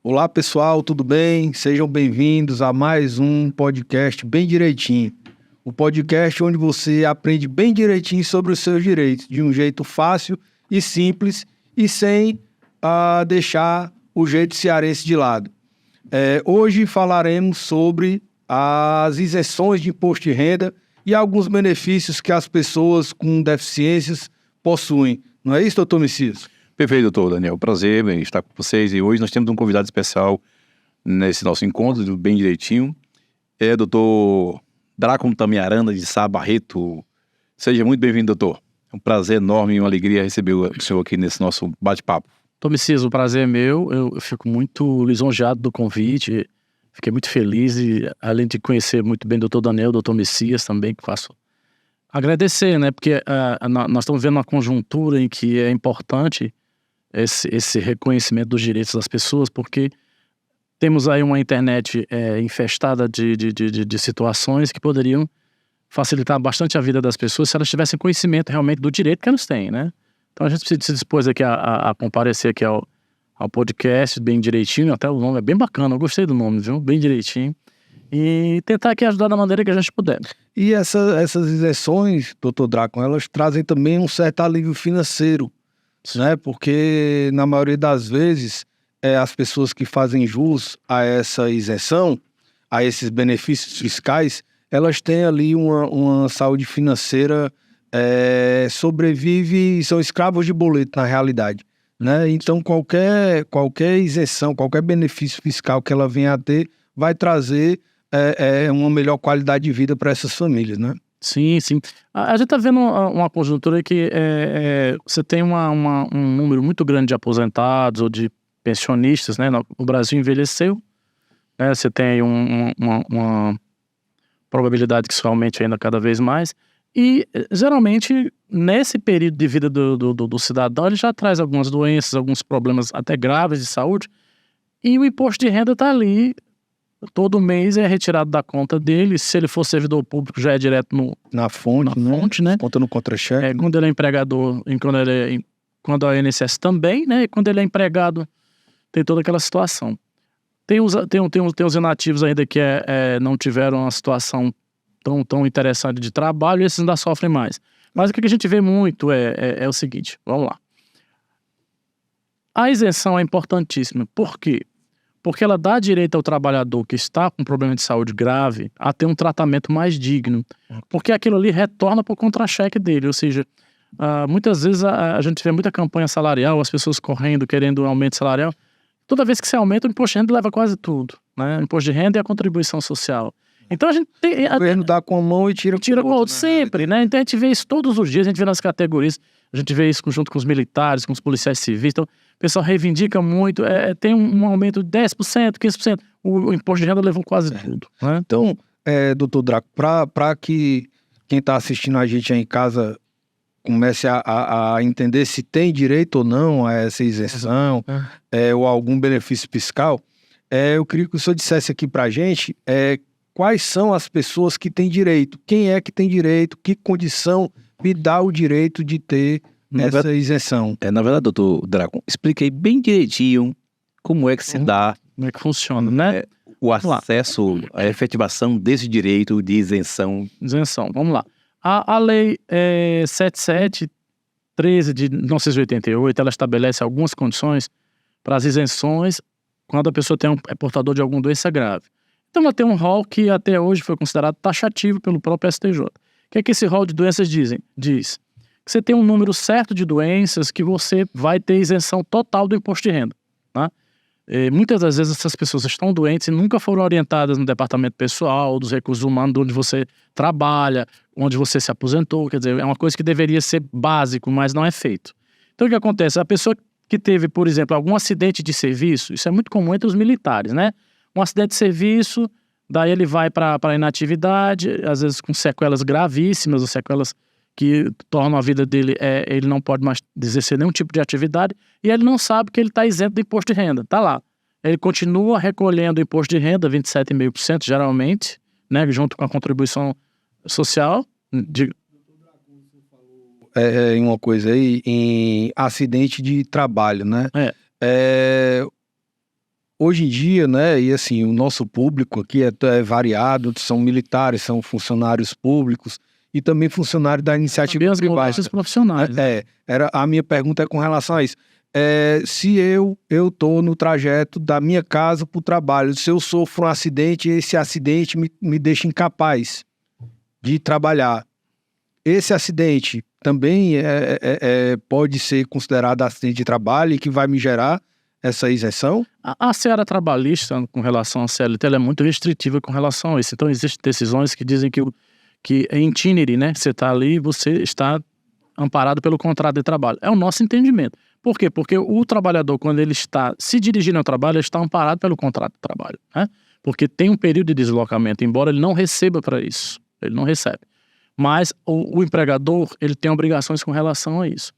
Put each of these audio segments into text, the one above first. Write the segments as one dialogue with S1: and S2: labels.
S1: Olá pessoal, tudo bem? Sejam bem-vindos a mais um podcast Bem Direitinho. O podcast onde você aprende bem direitinho sobre os seus direitos, de um jeito fácil e simples e sem deixar o jeito cearense de lado. Hoje falaremos sobre as isenções de imposto de renda e alguns benefícios que as pessoas com deficiências possuem. Não é isso, doutor Messias?
S2: Perfeito, doutor Daniel. Prazer em estar com vocês. E hoje nós temos um convidado especial nesse nosso encontro do Bem Direitinho. É o doutor Drácon Tamiarana de Sá Barreto. Seja muito bem-vindo, doutor. É um prazer enorme e uma alegria receber o senhor aqui nesse nosso bate-papo.
S3: Doutor Messias, o prazer é meu. Eu fico muito lisonjeado do convite. Fiquei muito feliz e, além de conhecer muito bem o doutor Daniel, o doutor Messias também, que faço agradecer, né? Porque nós estamos vendo uma conjuntura em que é importante esse reconhecimento dos direitos das pessoas, porque temos aí uma internet infestada de situações que poderiam facilitar bastante a vida das pessoas se elas tivessem conhecimento realmente do direito que elas têm, né? Então a gente se dispôs aqui a comparecer aqui ao podcast Bem Direitinho, até o nome é bem bacana, eu gostei do nome, viu? Bem Direitinho. E tentar aqui ajudar da maneira que a gente puder.
S1: E essas isenções, doutor Drácon, elas trazem também um certo alívio financeiro, né? Porque na maioria das vezes as pessoas que fazem jus a essa isenção, a esses benefícios fiscais, elas têm ali uma saúde financeira, sobrevive e são escravos de boleto na realidade, né? Então qualquer isenção, qualquer benefício fiscal que ela venha a ter vai trazer uma melhor qualidade de vida para essas famílias, né?
S3: Sim, sim. A gente está vendo uma conjuntura que você tem um número muito grande de aposentados ou de pensionistas, né? O Brasil envelheceu, né? Você tem aí uma probabilidade que isso aumente ainda cada vez mais. E, geralmente, nesse período de vida do cidadão, ele já traz algumas doenças, alguns problemas até graves de saúde, e o imposto de renda está ali. Todo mês é retirado da conta dele. Se ele for servidor público, já é direto
S1: na fonte, né? Conta no contra-cheque.
S3: Quando ele é empregador, quando a INSS também, né? E quando ele é empregado, tem toda aquela situação. Tem os inativos ainda que não tiveram uma situação tão interessante de trabalho, e esses ainda sofrem mais. Mas o que a gente vê muito é o seguinte, vamos lá. A isenção é importantíssima. Por quê? Porque ela dá direito ao trabalhador que está com problema de saúde grave a ter um tratamento mais digno. Porque aquilo ali retorna para o contra-cheque dele. Ou seja, muitas vezes a gente vê muita campanha salarial, as pessoas correndo, querendo um aumento salarial. Toda vez que se aumenta, o imposto de renda leva quase tudo, né? O imposto de renda e a contribuição social. Então a gente tem...
S1: O governo dá com a mão e tira
S3: com a outra, sempre, né? Então a gente vê isso todos os dias, a gente vê nas categorias, a gente vê isso junto com os militares, com os policiais civis. Então o pessoal reivindica muito, tem um aumento de 10%, 15%. O imposto de renda levou quase tudo, né?
S1: Então, doutor Drácon, para que quem está assistindo a gente aí em casa comece a entender se tem direito ou não a essa isenção, ou algum benefício fiscal, eu queria que o senhor dissesse aqui para a gente quais são as pessoas que têm direito, quem é que tem direito, que condição me dá o direito de ter essa isenção.
S2: Na verdade, doutor Drácon, expliquei bem direitinho como é que se dá,
S3: como é que funciona, né?
S2: O acesso, a efetivação desse direito de isenção.
S3: Isenção, vamos lá. A lei 7713 de 1988, ela estabelece algumas condições para as isenções quando a pessoa é portador de alguma doença grave. Então ela tem um rol que até hoje foi considerado taxativo pelo próprio STJ. O que é que esse rol de doenças diz? Que você tem um número certo de doenças que você vai ter isenção total do imposto de renda, né? Muitas das vezes essas pessoas estão doentes e nunca foram orientadas no departamento pessoal, dos recursos humanos, onde você trabalha, onde você se aposentou. Quer dizer, é uma coisa que deveria ser básico, mas não é feito. Então o que acontece? A pessoa que teve, por exemplo, algum acidente de serviço, isso é muito comum entre os militares, né? Um acidente de serviço, daí ele vai para a inatividade, às vezes com sequelas gravíssimas, ou sequelas que tornam a vida dele, ele não pode mais exercer nenhum tipo de atividade, e ele não sabe que ele está isento do imposto de renda. Está lá. Ele continua recolhendo o imposto de renda, 27,5% geralmente, né, junto com a contribuição social.
S1: Uma coisa aí, em acidente de trabalho, né? Hoje em dia, né, e assim, o nosso público aqui é variado, são militares, são funcionários públicos e também funcionários da iniciativa
S3: Também as
S1: privada.
S3: modéstas profissionais.
S1: A minha pergunta é com relação a isso. Se eu tô no trajeto da minha casa para o trabalho, se eu sofro um acidente, esse acidente me deixa incapaz de trabalhar. Esse acidente também pode ser considerado acidente de trabalho e que vai me gerar essa isenção?
S3: A seara trabalhista, com relação à CLT, ela é muito restritiva com relação a isso. Então, existem decisões que dizem que em itinere, né? Você está ali, você está amparado pelo contrato de trabalho. É o nosso entendimento. Por quê? Porque o trabalhador, quando ele está se dirigindo ao trabalho, ele está amparado pelo contrato de trabalho, né? Porque tem um período de deslocamento, embora ele não receba para isso. Ele não recebe. Mas o empregador, ele tem obrigações com relação a isso.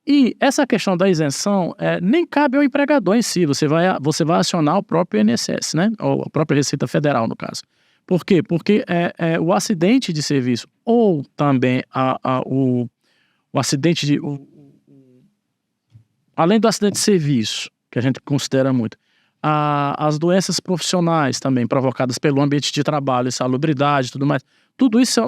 S3: E essa questão da isenção nem cabe ao empregador em si, você vai acionar o próprio INSS, né? Ou a própria Receita Federal, no caso. Por quê? Porque o acidente de serviço ou também o acidente de... além do acidente de serviço, que a gente considera muito, as doenças profissionais também provocadas pelo ambiente de trabalho, insalubridade e tudo mais, tudo isso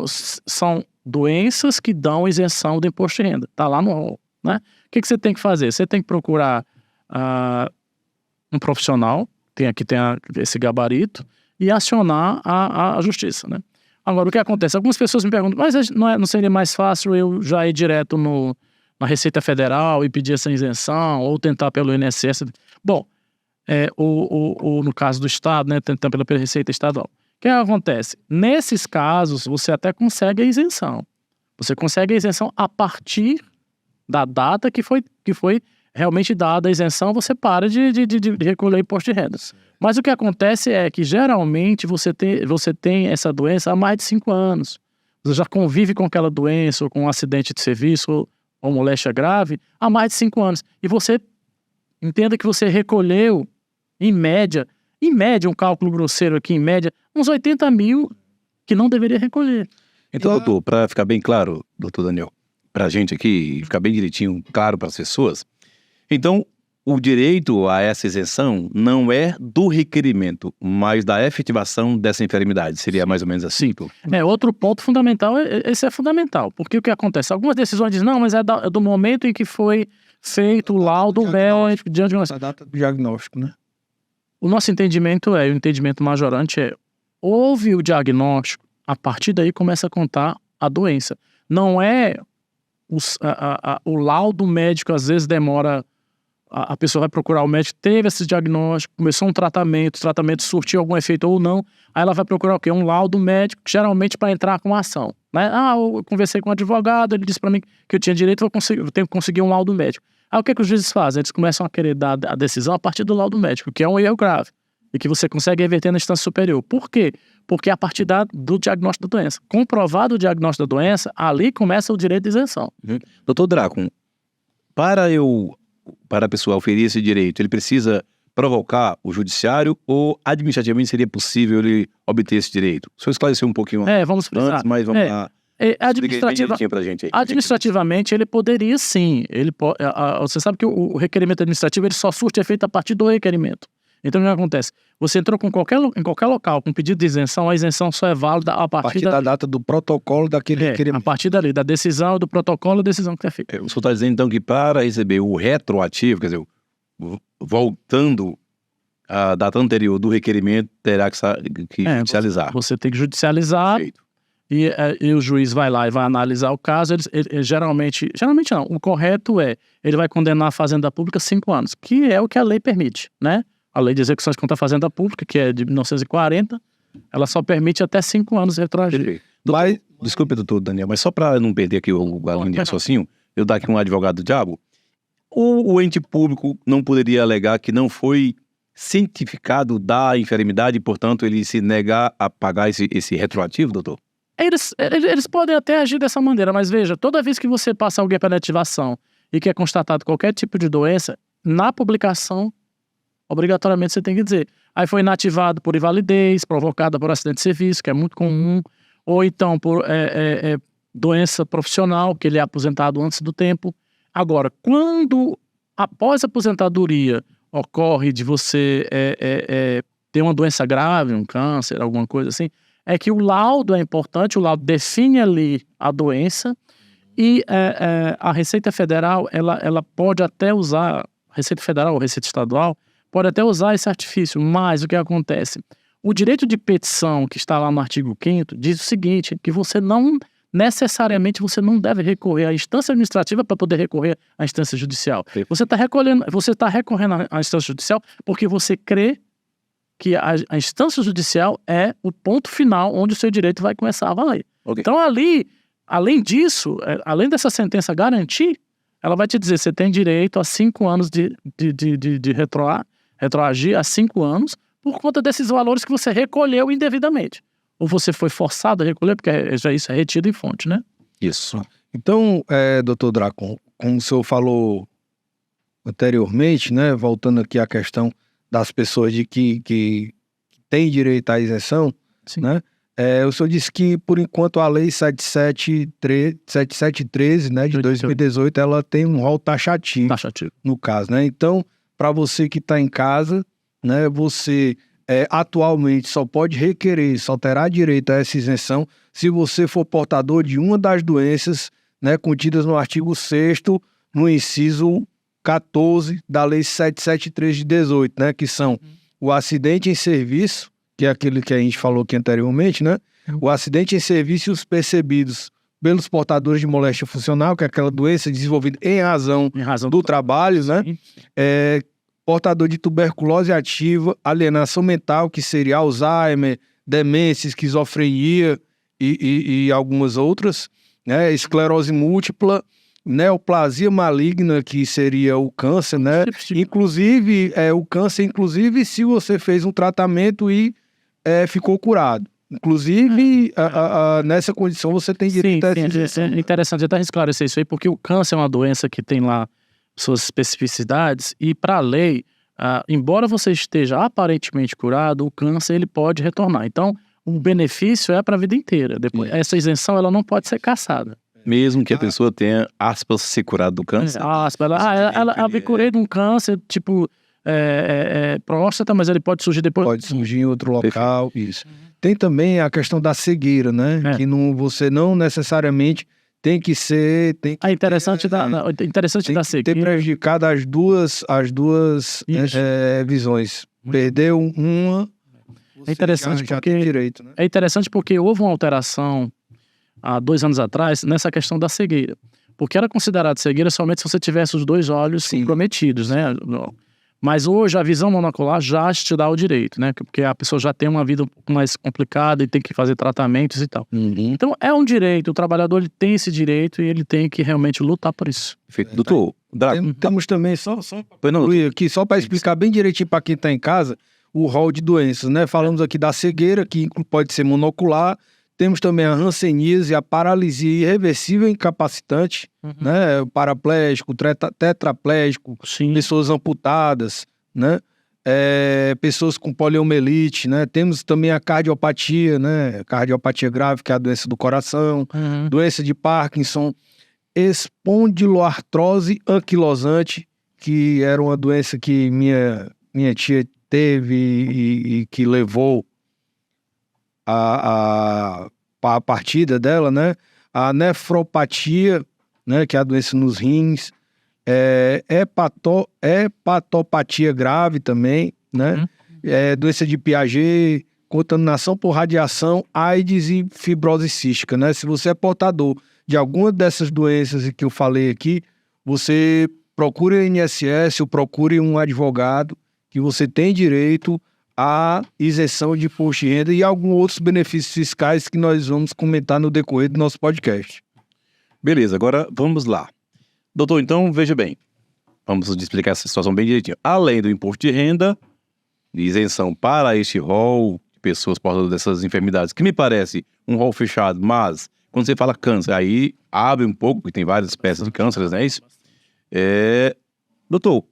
S3: são doenças que dão isenção do imposto de renda. Está lá no rol, né? O que você tem que fazer? Você tem que procurar um profissional, tem esse gabarito, e acionar a justiça, né? Agora, o que acontece? Algumas pessoas me perguntam, mas não seria mais fácil eu já ir direto na Receita Federal e pedir essa isenção, ou tentar pelo INSS? Bom, no caso do Estado, né, tentando pela Receita Estadual. O que acontece? Nesses casos, você até consegue a isenção. Você consegue a isenção a partir da data que foi realmente dada a isenção, você para de recolher imposto de renda. Mas o que acontece é que, geralmente, você tem essa doença há mais de 5 anos. Você já convive com aquela doença, ou com um acidente de serviço, ou moléstia grave, há mais de 5 anos. E você entenda que você recolheu, em média, um cálculo grosseiro aqui, em média, uns 80 mil que não deveria recolher.
S2: Então, doutor, para ficar bem claro, doutor Daniel, para a gente aqui, e ficar bem direitinho, claro para as pessoas, então, o direito a essa isenção não é do requerimento, mas da efetivação dessa enfermidade. Seria mais ou menos assim?
S3: Outro ponto fundamental, esse é fundamental. Porque o que acontece? Algumas decisões dizem, não, mas é do momento em que foi feito o laudo médico diante de uma...
S1: A data do diagnóstico, né?
S3: O nosso entendimento o entendimento majorante houve o diagnóstico, a partir daí começa a contar a doença. Não é o laudo médico, às vezes demora... A pessoa vai procurar o médico, teve esse diagnóstico, começou um tratamento, o tratamento surtiu algum efeito ou não, aí ela vai procurar o quê? Um laudo médico, geralmente para entrar com a ação, né? Eu conversei com um advogado, ele disse para mim que eu tinha direito, eu tenho que conseguir um laudo médico. Aí o que os juízes fazem? Eles começam a querer dar a decisão a partir do laudo médico, que é um erro grave, e que você consegue reverter na instância superior. Por quê? Porque é a partir do diagnóstico da doença. Comprovado o diagnóstico da doença, ali começa o direito de isenção.
S2: Doutor Drácon, para a pessoa oferir esse direito, ele precisa provocar o judiciário ou administrativamente seria possível ele obter esse direito? O senhor esclareceu um pouquinho
S3: vamos precisar.
S2: antes, mas vamos lá.
S3: Administrativamente, ele poderia sim. Você sabe que o requerimento administrativo ele só surte efeito a partir do requerimento. Então, o que acontece? Você entrou em qualquer local com pedido de isenção, a isenção só é válida a partir
S1: da data do protocolo daquele requerimento.
S3: A partir dali, da decisão, do protocolo, da decisão que é feita.
S2: O senhor está dizendo, então, que para receber o retroativo, quer dizer, voltando à data anterior do requerimento, terá que judicializar.
S3: Você tem que judicializar. Perfeito. E o juiz vai lá e vai analisar o caso. Ele geralmente não, o correto ele vai condenar a Fazenda Pública 5 anos, que é o que a lei permite, né? A Lei de Execuções contra a Fazenda Pública, que é de 1940, ela só permite até 5 anos retroagir.
S2: Desculpe, doutor Daniel, mas só para não perder aqui o linha de raciocínio, eu dar aqui um advogado do diabo, o ente público não poderia alegar que não foi cientificado da enfermidade e, portanto, ele se negar a pagar esse retroativo, doutor?
S3: Eles podem até agir dessa maneira, mas veja, toda vez que você passa alguém para inativação e que é constatado qualquer tipo de doença, na publicação, obrigatoriamente você tem que dizer. Aí foi inativado por invalidez, provocada por acidente de serviço, que é muito comum, ou então por doença profissional, que ele é aposentado antes do tempo. Agora, quando após a aposentadoria ocorre de você ter uma doença grave, um câncer, alguma coisa assim, é que o laudo é importante, o laudo define ali a doença e a Receita Federal, ela pode até usar, Receita Federal ou Receita Estadual, pode até usar esse artifício, mas o que acontece? O direito de petição, que está lá no artigo 5º, diz o seguinte, que você não, necessariamente, você não deve recorrer à instância administrativa para poder recorrer à instância judicial. Você está recorrendo à instância judicial porque você crê que a instância judicial é o ponto final onde o seu direito vai começar a valer.
S2: Okay.
S3: Então, ali, além disso, além dessa sentença garantir, ela vai te dizer, você tem direito a 5 anos de retroagir a 5 anos por conta desses valores que você recolheu indevidamente. Ou você foi forçado a recolher, porque já isso é retido em fonte, né?
S2: Isso.
S1: Então, doutor Dracon, como o senhor falou anteriormente, né, voltando aqui à questão das pessoas que têm direito à isenção,
S3: Sim.
S1: né? O senhor disse que, por enquanto, a Lei 7713, né, de 2018, ela tem um rol taxativo, no caso, né? Então, para você que está em casa, né, você atualmente só pode requerer, só terá direito a essa isenção se você for portador de uma das doenças, né, contidas no artigo 6º, no inciso 14 da Lei 773 de 18, né, que são o acidente em serviço, que é aquele que a gente falou aqui anteriormente, né, o acidente em serviço e os percebidos pelos portadores de moléstia funcional, que é aquela doença desenvolvida em razão do trabalho, né, portador de tuberculose ativa, alienação mental, que seria Alzheimer, demência, esquizofrenia e algumas outras, né, esclerose múltipla, neoplasia maligna, que seria o câncer, né? Inclusive, o câncer, inclusive, se você fez um tratamento e ficou curado. Inclusive, nessa condição, você tem direito a essa.
S3: É interessante até esclarecer isso aí, porque o câncer é uma doença que tem lá suas especificidades e, para a lei, embora você esteja aparentemente curado, o câncer ele pode retornar. Então, o benefício é para a vida inteira. Depois, essa isenção ela não pode ser cassada.
S2: Mesmo que a pessoa tenha, aspas, se curado do câncer.
S3: Ela me curei de um câncer, tipo, próstata, mas ele pode surgir depois.
S1: Pode surgir em outro local, isso. Tem também a questão da cegueira, né? Que você não necessariamente tem que ser...
S3: interessante da cegueira.
S1: Ter prejudicado as duas visões. Perdeu uma,
S3: é interessante
S1: já tem direito, né?
S3: É interessante porque houve uma alteração há 2 anos atrás, nessa questão da cegueira. Porque era considerado cegueira somente se você tivesse os 2 olhos comprometidos, né? Mas hoje a visão monocular já te dá o direito, né? Porque a pessoa já tem uma vida um pouco mais complicada e tem que fazer tratamentos e tal. Então é um direito, o trabalhador ele tem esse direito e ele tem que realmente lutar por isso.
S2: Perfeito. Doutor,
S1: temos também, só para explicar bem direitinho para quem está em casa, o rol de doenças, né? Falamos aqui da cegueira, que pode ser monocular. Temos também a hanseníase, a paralisia irreversível incapacitante, né? O paraplégico, tetraplégico, pessoas amputadas, né? Pessoas com poliomielite, né? Temos também a cardiopatia, né? Cardiopatia grave, que é a doença do coração, doença de Parkinson, espondiloartrose anquilosante, que era uma doença que minha tia teve e que levou a partida dela, né? A nefropatia, né? Que é a doença nos rins, hepatopatia grave também, né? Doença de Piaget, contaminação por radiação, AIDS e fibrose cística, né? Se você é portador de alguma dessas doenças que eu falei aqui, você procure o INSS ou procure um advogado, que você tem direito a isenção de imposto de renda e alguns outros benefícios fiscais que nós vamos comentar no decorrer do nosso podcast.
S2: Beleza, agora vamos lá. Doutor, então veja bem, vamos explicar essa situação bem direitinho. Além do imposto de renda, de isenção para este rol pessoas portadoras dessas enfermidades, que me parece um rol fechado, mas quando você fala câncer, aí abre um pouco, porque tem várias espécies de cânceres, não é isso? Doutor,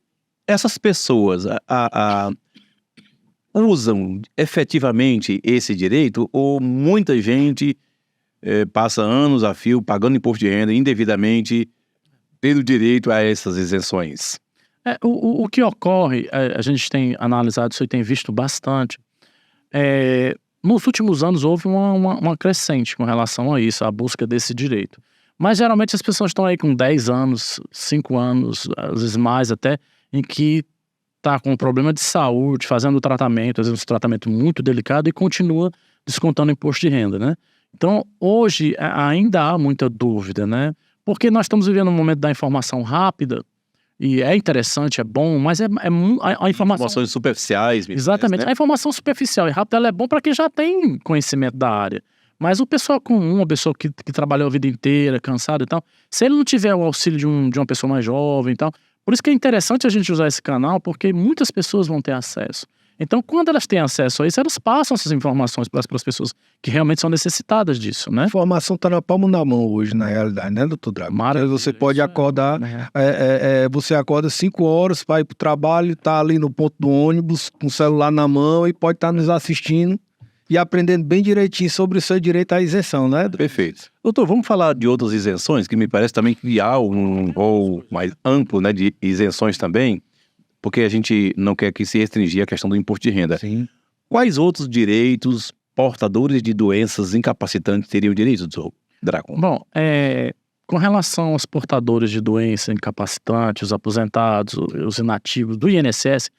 S2: essas pessoas usam efetivamente esse direito ou muita gente passa anos a fio pagando imposto de renda indevidamente, tendo direito a essas isenções?
S3: O que ocorre, a gente tem analisado isso e tem visto bastante. Nos últimos anos houve uma crescente com relação a isso, a busca desse direito. Mas geralmente as pessoas estão aí com 10 anos, 5 anos, às vezes mais até, em que está com um problema de saúde, fazendo tratamento, às vezes um tratamento muito delicado e continua descontando imposto de renda, né? Então, hoje ainda há muita dúvida, né? Porque nós estamos vivendo um momento da informação rápida, e é interessante, é bom, mas a informação...
S2: Informações superficiais.
S3: Exatamente.
S2: Parece, né?
S3: A informação superficial e rápida, ela é bom para quem já tem conhecimento da área. Mas o pessoal comum, uma pessoa que trabalhou a vida inteira, cansado e tal, se ele não tiver o auxílio de uma pessoa mais jovem e tal, por isso que é interessante a gente usar esse canal, porque muitas pessoas vão ter acesso. Então, quando elas têm acesso a isso, elas passam essas informações para as pessoas que realmente são necessitadas disso, né?
S1: A informação está na palma da mão hoje, na realidade, né, doutor Drago?
S3: Maravilha,
S1: Você pode acordar,
S3: né?
S1: você acorda 5 horas para ir para o trabalho, está ali no ponto do ônibus, com o celular na mão e pode estar nos assistindo e aprendendo bem direitinho sobre o seu direito à isenção, né?
S2: Perfeito. Doutor, vamos falar de outras isenções, que me parece também que há um rol mais amplo, né, de isenções também, porque a gente não quer que se restringir a questão do imposto de renda.
S1: Sim.
S2: Quais outros direitos portadores de doenças incapacitantes teriam direito, doutor Dracon?
S3: Bom, com relação aos portadores de doença incapacitantes, os aposentados, os inativos do INSS,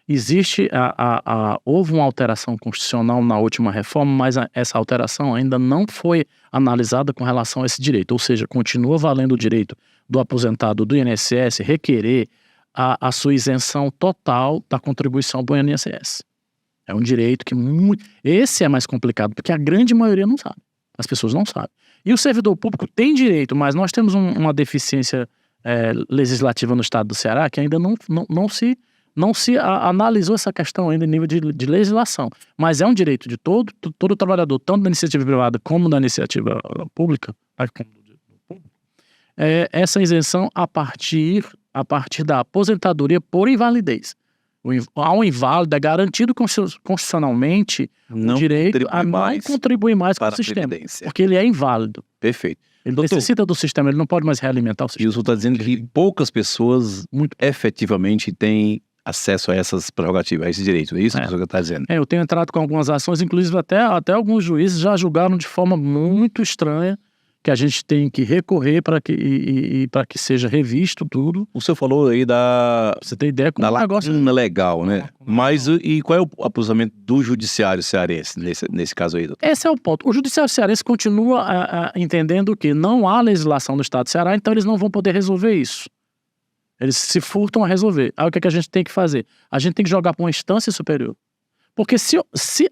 S3: existe houve uma alteração constitucional na última reforma, mas essa alteração ainda não foi analisada com relação a esse direito, ou seja, continua valendo o direito do aposentado do INSS requerer a sua isenção total da contribuição para o INSS. É um direito que esse é mais complicado, porque a grande maioria não sabe. As pessoas não sabem. E o servidor público tem direito, mas nós temos uma deficiência legislativa no estado do Ceará que ainda não se analisou essa questão ainda em nível de legislação. Mas é um direito de todo trabalhador, tanto da iniciativa privada como da iniciativa pública, essa isenção a partir da aposentadoria por invalidez. Ao inválido é garantido constitucionalmente o direito a não contribuir mais com o sistema, porque ele é inválido.
S2: Perfeito.
S3: Ele necessita do sistema, ele não pode mais realimentar o sistema.
S2: E o senhor está dizendo que poucas pessoas efetivamente têm acesso a essas prerrogativas, a esse direito, é isso que o senhor está dizendo?
S3: Eu tenho entrado com algumas ações, inclusive até alguns juízes já julgaram de forma muito estranha, que a gente tem que recorrer para que seja revisto tudo.
S2: O senhor falou aí
S3: você tem ideia como
S2: da lacuna legal, né? Mas e qual é o aposentamento do judiciário cearense nesse caso aí, doutor?
S3: Esse é o ponto. O judiciário cearense continua entendendo que não há legislação do estado do Ceará, então eles não vão poder resolver isso. Eles se furtam a resolver. Aí o que a gente tem que fazer? A gente tem que jogar para uma instância superior. Porque se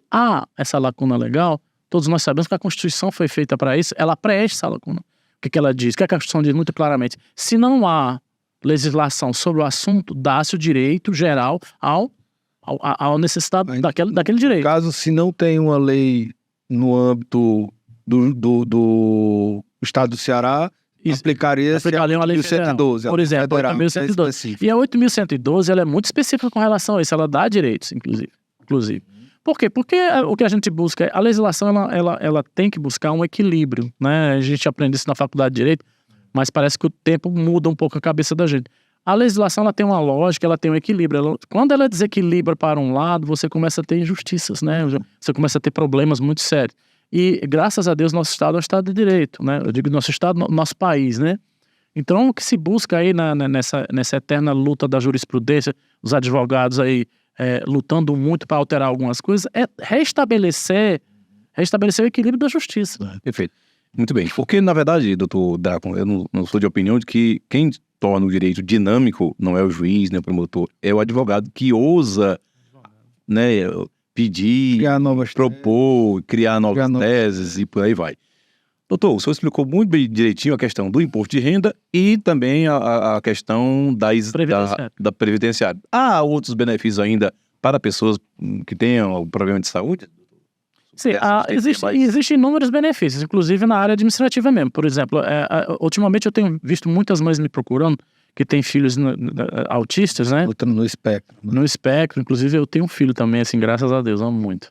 S3: há essa lacuna legal, todos nós sabemos que a Constituição foi feita para isso, ela preenche essa lacuna. O que ela diz? O que a Constituição diz muito claramente? Se não há legislação sobre o assunto, dá-se o direito geral ao necessitado daquele direito.
S1: No caso, se não tem uma lei no âmbito do estado do Ceará, aplicaria
S3: uma lei
S1: 1112.
S3: Por exemplo, 8.112. E a 8.112 ela é muito específica com relação a isso, ela dá direitos, inclusive. Por quê? Porque o que a gente busca, a legislação ela tem que buscar um equilíbrio, né? A gente aprende isso na faculdade de Direito, mas parece que o tempo muda um pouco a cabeça da gente. A legislação ela tem uma lógica, ela tem um equilíbrio. Quando ela desequilibra para um lado, você começa a ter injustiças, né? Você começa a ter problemas muito sérios. E graças a Deus nosso estado é um estado de direito, né? Eu digo nosso estado, nosso país, né? Então o que se busca aí nessa eterna luta da jurisprudência, os advogados aí lutando muito para alterar algumas coisas, é restabelecer o equilíbrio da justiça.
S2: Perfeito. Muito bem. Porque, na verdade, doutor Dracon, eu não sou de opinião de que quem torna o direito dinâmico não é o juiz, nem o promotor, é o advogado que ousa, né, pedir, propor, criar novas teses e por aí vai. Doutor, o senhor explicou muito bem direitinho a questão do imposto de renda e também a questão da previdenciária. Há outros benefícios ainda para pessoas que tenham problema de saúde?
S3: Sim, existem inúmeros benefícios, inclusive na área administrativa mesmo. Por exemplo, ultimamente eu tenho visto muitas mães me procurando que têm filhos autistas, né?
S1: No espectro. Né?
S3: No espectro, inclusive eu tenho um filho também, assim, graças a Deus, amo muito.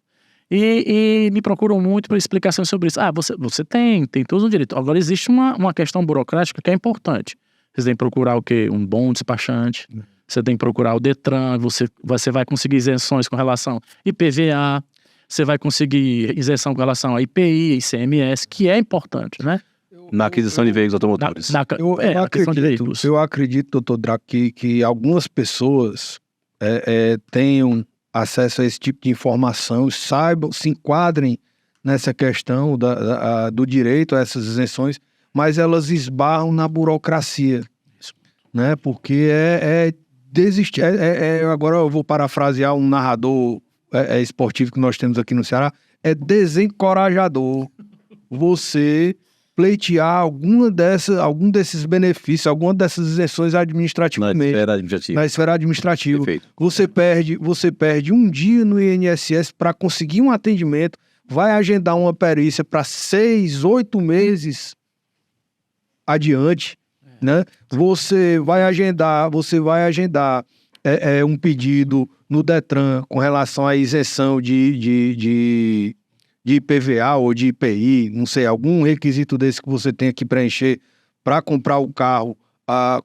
S3: E me procuram muito para explicações sobre isso. Você tem todo o direito. Agora existe uma questão burocrática que é importante. Você tem que procurar o quê? Um bom despachante. Você tem que procurar o Detran. Você vai conseguir isenções com relação a IPVA. Você vai conseguir isenção com relação a IPI, ICMS, que é importante, né?
S2: Na aquisição de veículos automotores.
S3: Aquisição de veículos.
S1: Eu acredito, doutor Draco, que algumas pessoas tenham acesso a esse tipo de informação, saibam, se enquadrem nessa questão do direito a essas isenções, mas elas esbarram na burocracia, né? Porque desistir. Agora eu vou parafrasear um narrador esportivo que nós temos aqui no Ceará, é desencorajador você pleitear algum desses benefícios, alguma dessas isenções administrativas na esfera administrativa.
S2: Perfeito.
S1: Você perde um dia no INSS para conseguir um atendimento, vai agendar uma perícia para 6, 8 meses adiante, né? Você vai agendar um pedido no Detran com relação à isenção de IPVA ou de IPI, não sei, algum requisito desse que você tenha que preencher para comprar o carro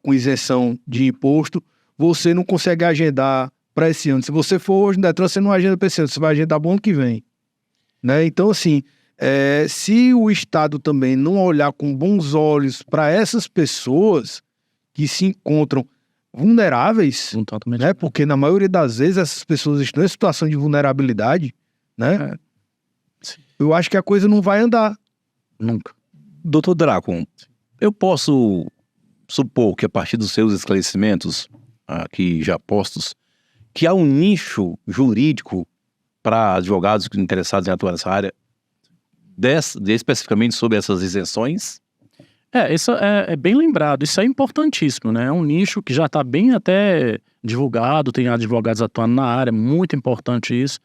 S1: com isenção de imposto, você não consegue agendar para esse ano. Se você for hoje no Detran, você não agenda para esse ano, você vai agendar para o ano que vem. Né? Então, assim, se o Estado também não olhar com bons olhos para essas pessoas que se encontram vulneráveis, né? Porque na maioria das vezes essas pessoas estão em situação de vulnerabilidade, né? Eu acho que a coisa não vai andar.
S3: Nunca.
S2: Doutor Draco, eu posso supor que a partir dos seus esclarecimentos, aqui já postos, que há um nicho jurídico para advogados interessados em atuar nessa área, especificamente sobre essas isenções?
S3: Isso é bem lembrado, isso é importantíssimo, né? É um nicho que já está bem até divulgado, tem advogados atuando na área, muito importante isso.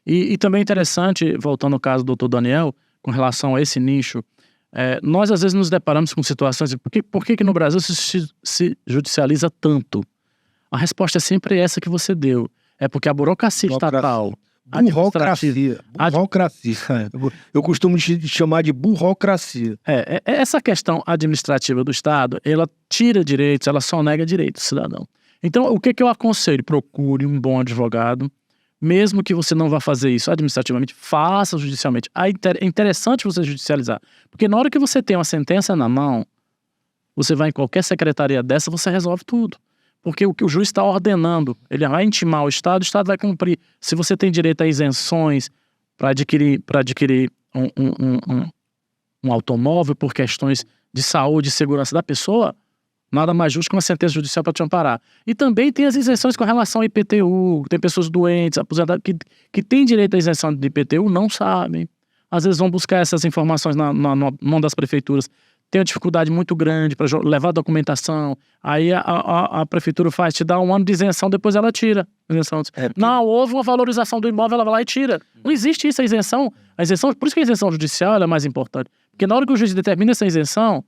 S3: E também é interessante, voltando ao caso do doutor Daniel, com relação a esse nicho, nós às vezes nos deparamos com situações de por que no Brasil se judicializa tanto? A resposta é sempre essa que você deu. É porque a burocracia estatal...
S1: Burocracia. Eu costumo chamar de burocracia.
S3: Essa questão administrativa do Estado, ela tira direitos, ela só nega direitos do cidadão. Então, o que eu aconselho? Procure um bom advogado, mesmo que você não vá fazer isso administrativamente, faça judicialmente. É interessante você judicializar, porque na hora que você tem uma sentença na mão, você vai em qualquer secretaria dessa, você resolve tudo. Porque o que o juiz está ordenando, ele vai intimar o Estado vai cumprir. Se você tem direito a isenções para adquirir um automóvel por questões de saúde e segurança da pessoa, nada mais justo que uma sentença judicial para te amparar. E também tem as isenções com relação ao IPTU, tem pessoas doentes, aposentadas, que têm direito à isenção de IPTU, não sabem. Às vezes vão buscar essas informações na mão das prefeituras, tem uma dificuldade muito grande para levar a documentação, aí a prefeitura te dá um ano de isenção, depois ela tira a isenção. Não, houve uma valorização do imóvel, ela vai lá e tira. Não existe isso, a isenção, por isso que a isenção judicial ela é mais importante, porque na hora que o juiz determina essa isenção,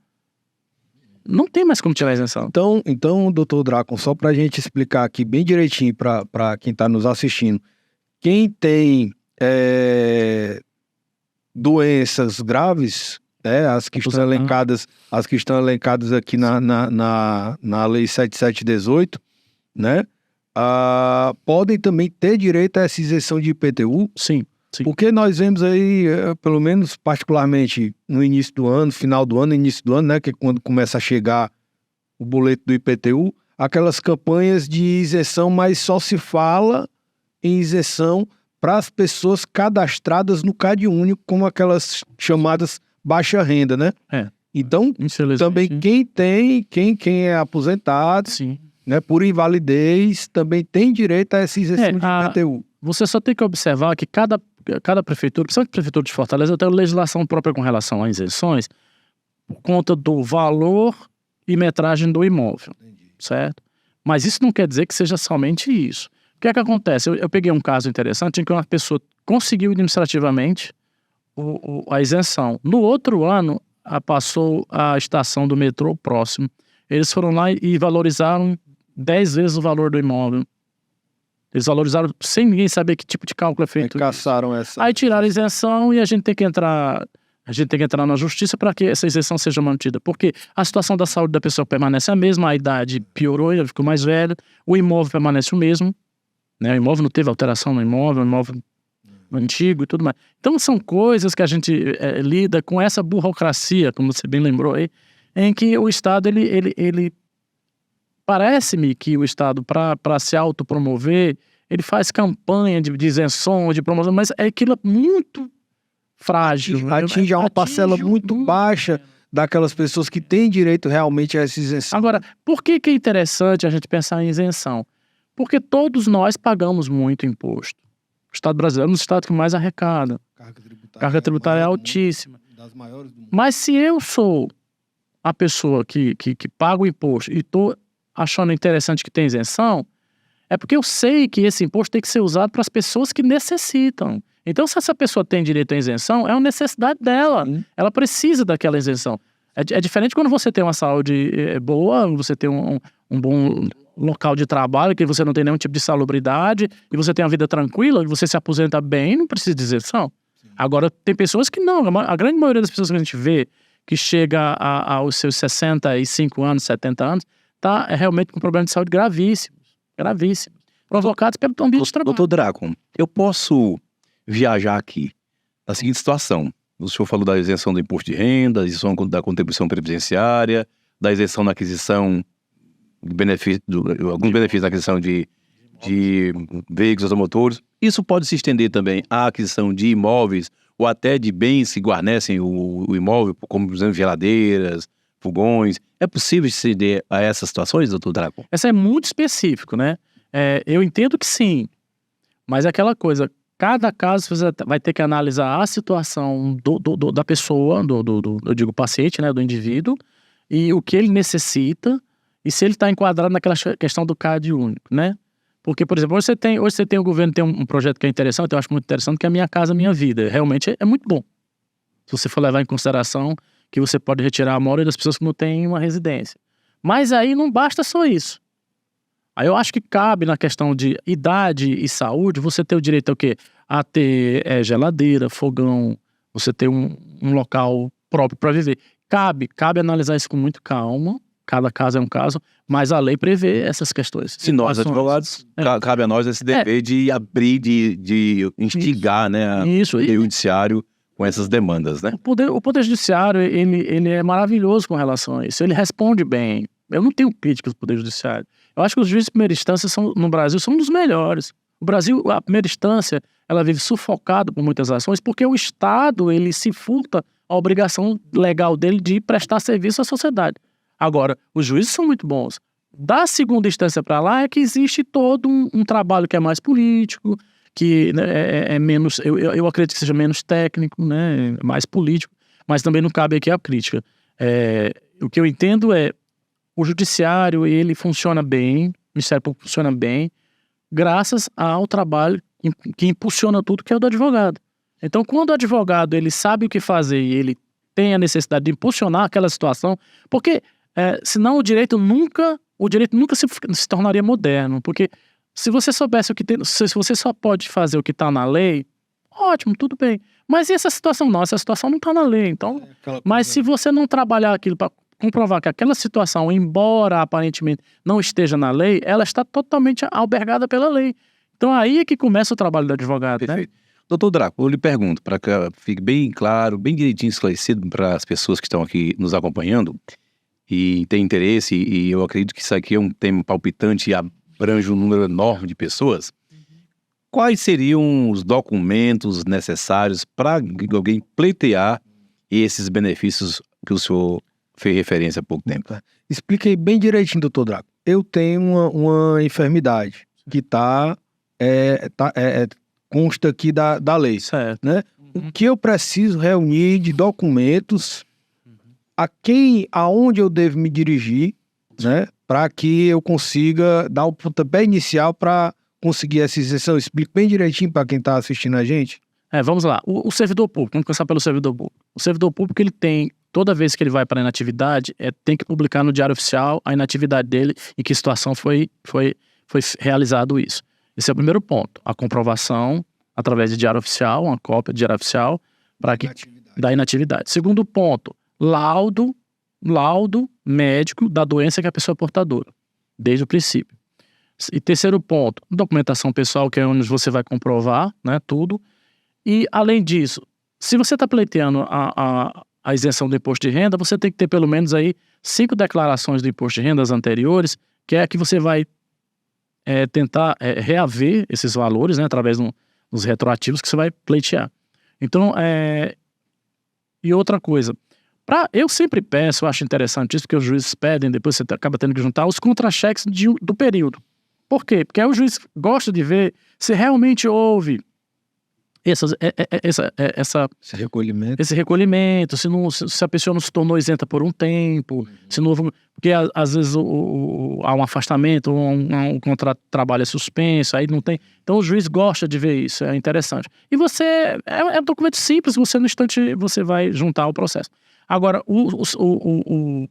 S3: não tem mais como tirar a isenção.
S1: Então, doutor Draco, só para a gente explicar aqui bem direitinho para quem está nos assistindo, quem tem doenças graves, as que estão elencadas aqui na Lei 7718, né? Podem também ter direito a essa isenção de IPTU.
S3: Sim.
S1: Porque nós vemos aí, pelo menos particularmente no início do ano, final do ano, início do ano, né? Que é quando começa a chegar o boleto do IPTU, aquelas campanhas de isenção, mas só se fala em isenção para as pessoas cadastradas no CadÚnico, como aquelas chamadas baixa renda, né? Então, também quem é aposentado,
S3: sim,
S1: né, por invalidez, também tem direito a essa isenção de IPTU.
S3: Você só tem que observar que cada prefeitura, principalmente a prefeitura de Fortaleza, tem uma legislação própria com relação a isenções por conta do valor e metragem do imóvel, certo? Mas isso não quer dizer que seja somente isso. O que é que acontece? Eu peguei um caso interessante em que uma pessoa conseguiu administrativamente a isenção. No outro ano, passou a estação do metrô próximo. Eles foram lá e valorizaram 10 vezes o valor do imóvel. Eles valorizaram sem ninguém saber que tipo de cálculo é feito.
S1: Caçaram essa.
S3: Aí tiraram a isenção e a gente tem que entrar na justiça para que essa isenção seja mantida. Porque a situação da saúde da pessoa permanece a mesma, a idade piorou, ele ficou mais velho, o imóvel permanece o mesmo, né? O imóvel não teve alteração no imóvel, o imóvel antigo e tudo mais. Então são coisas que a gente lida com essa burocracia, como você bem lembrou aí, em que o Estado, ele parece-me que o Estado, para se autopromover, ele faz campanha de isenção, de promoção, mas é aquilo muito frágil.
S1: Atinge uma parcela muito baixa daquelas pessoas que têm direito realmente a essa isenção.
S3: Agora, por que é interessante a gente pensar em isenção? Porque todos nós pagamos muito imposto. O Estado brasileiro é um dos estados que mais arrecada. Carga tributária é altíssima.
S1: Das maiores do mundo.
S3: Mas se eu sou a pessoa que paga o imposto e estou achando interessante que tem isenção, é porque eu sei que esse imposto tem que ser usado para as pessoas que necessitam. Então, se essa pessoa tem direito à isenção, é uma necessidade dela. Ela precisa daquela isenção. É diferente quando você tem uma saúde boa, você tem um bom local de trabalho, que você não tem nenhum tipo de salubridade, e você tem uma vida tranquila, e você se aposenta bem, não precisa de isenção. Agora, tem pessoas que não. A grande maioria das pessoas que a gente vê que chega aos seus 65 anos, 70 anos, está realmente com problemas de saúde gravíssimos, provocados pelo ambiente de trabalho.
S2: Doutor Draco, eu posso viajar aqui na seguinte situação. O senhor falou da isenção do imposto de renda, da isenção da contribuição previdenciária, da isenção na aquisição de alguns benefícios na aquisição de veículos automotores. Isso pode se estender também à aquisição de imóveis ou até de bens que guarnecem o imóvel, como, por exemplo, geladeiras, fogões. É possível se estender a essas situações, doutor Draco?
S3: Essa é muito específico, né? Eu entendo que sim, mas é aquela coisa, cada caso você vai ter que analisar a situação da pessoa, eu digo paciente, né, do indivíduo, e o que ele necessita, e se ele está enquadrado naquela questão do CAD único, né? Porque, por exemplo, hoje você tem o governo tem um projeto que é interessante, eu acho muito interessante, que é a Minha Casa Minha Vida. Realmente é muito bom. Se você for levar em consideração que você pode retirar a maioria das pessoas que não têm uma residência. Mas aí não basta só isso. Aí eu acho que cabe na questão de idade e saúde, você ter o direito ao quê? A ter geladeira, fogão, você ter um local próprio para viver. Cabe analisar isso com muito calma. Cada caso é um caso, mas a lei prevê essas questões.
S2: Se nós, advogados, cabe a nós esse dever de abrir, de instigar, né, o judiciário com essas demandas, né?
S3: O poder judiciário, ele é maravilhoso com relação a isso. Ele responde bem. Eu não tenho críticas ao poder judiciário. Eu acho que os juízes de primeira instância no Brasil são um dos melhores. O Brasil, a primeira instância, ela vive sufocado por muitas ações porque o Estado, ele se furta a obrigação legal dele de prestar serviço à sociedade. Agora, os juízes são muito bons. Da segunda instância para lá é que existe todo um trabalho que é mais político, que né, é menos, eu acredito que seja menos técnico, né, mais político, mas também não cabe aqui a crítica. O que eu entendo é, o judiciário, ele funciona bem, o Ministério Público funciona bem, graças ao trabalho que impulsiona tudo, que é o do advogado. Então, quando o advogado ele sabe o que fazer e ele tem a necessidade de impulsionar aquela situação, porque senão o direito nunca se tornaria moderno, porque se você soubesse o que tem, se você só pode fazer o que está na lei, ótimo, tudo bem. Mas e essa situação não? Essa situação não está na lei, então. Mas se você não trabalhar aquilo para comprovar que aquela situação, embora aparentemente não esteja na lei, ela está totalmente albergada pela lei. Então aí é que começa o trabalho do advogado,
S2: Perfeito.
S3: né?
S2: Doutor Draco, eu lhe pergunto, para que fique bem claro, bem direitinho esclarecido para as pessoas que estão aqui nos acompanhando e têm interesse, e eu acredito que isso aqui é um tema palpitante e abrange um número enorme de pessoas. Quais seriam os documentos necessários para alguém pleitear esses benefícios que o senhor fez referência há pouco tempo?
S1: Expliquei bem direitinho, doutor Draco. Eu tenho uma enfermidade que consta aqui da lei,
S3: Certo.
S1: né? O que eu preciso reunir de documentos, aonde eu devo me dirigir, né? Para que eu consiga dar o pontapé inicial para conseguir essa isenção. Explico bem direitinho para quem está assistindo a gente.
S3: Vamos lá. O servidor público, vamos começar pelo servidor público. O servidor público, ele tem, toda vez que ele vai para a inatividade, tem que publicar no Diário Oficial a inatividade dele, em que situação foi realizado isso. Esse é o primeiro ponto. A comprovação, através de Diário Oficial, uma cópia de Diário Oficial, da inatividade. Segundo ponto, laudo médico da doença que a pessoa é portadora, desde o princípio. E terceiro ponto, documentação pessoal, que é onde você vai comprovar, né, tudo. E, além disso, se você está pleiteando a isenção do imposto de renda, você tem que ter pelo menos aí 5 declarações do imposto de rendas anteriores, que é que você vai tentar reaver esses valores, né, através dos retroativos que você vai pleitear. Então, e outra coisa, eu sempre peço, eu acho interessante isso, porque os juízes pedem, depois você acaba tendo que juntar os contra-cheques do período. Por quê? Porque aí o juiz gosta de ver se realmente houve esse recolhimento, se a pessoa não se tornou isenta por um tempo, se não houve, porque às vezes há um afastamento, um contrato de trabalho é suspenso, aí não tem. Então o juiz gosta de ver isso, é interessante. E você, é um documento simples, você no instante você vai juntar o processo. Agora, o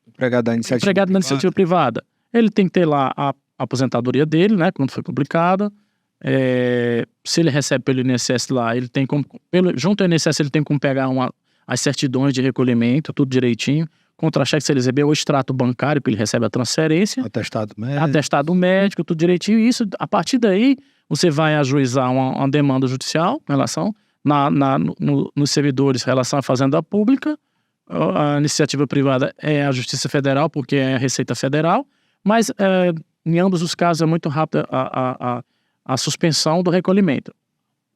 S1: empregado da
S3: iniciativa privada, ele tem que ter lá a aposentadoria dele, né, quando foi publicada. Se ele recebe pelo INSS lá, ele tem como, junto ao INSS ele tem como pegar as certidões de recolhimento, tudo direitinho, contra-cheque se ele recebeu, o extrato bancário, que ele recebe a transferência, atestado médico, tudo direitinho, e isso, a partir daí, você vai ajuizar uma demanda judicial em relação, nos servidores em relação à fazenda pública. A iniciativa privada é a Justiça Federal, porque é a Receita Federal, mas em ambos os casos é muito rápida a suspensão do recolhimento.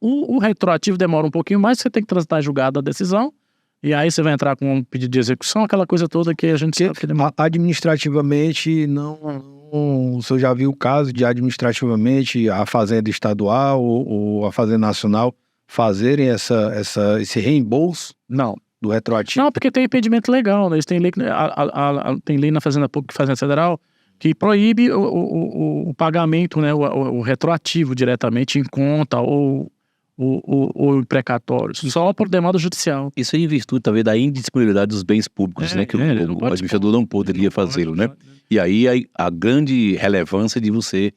S3: O retroativo demora um pouquinho mais, você tem que transitar julgado a decisão, e aí você vai entrar com um pedido de execução, aquela coisa toda que a gente sabe que demora.
S1: Administrativamente, o senhor já viu o caso de administrativamente a Fazenda Estadual ou a Fazenda Nacional fazerem esse reembolso?
S3: Não.
S1: Do retroativo?
S3: Não, porque tem impedimento legal, né? Eles têm lei, tem lei na Fazenda Pública e Fazenda Federal que proíbe o pagamento, né, o retroativo diretamente em conta ou em precatórios, só por demanda judicial.
S2: Isso é em virtude, talvez, da indisponibilidade dos bens públicos, né, que o administrador não poderia fazê-lo, né? E aí a grande relevância de você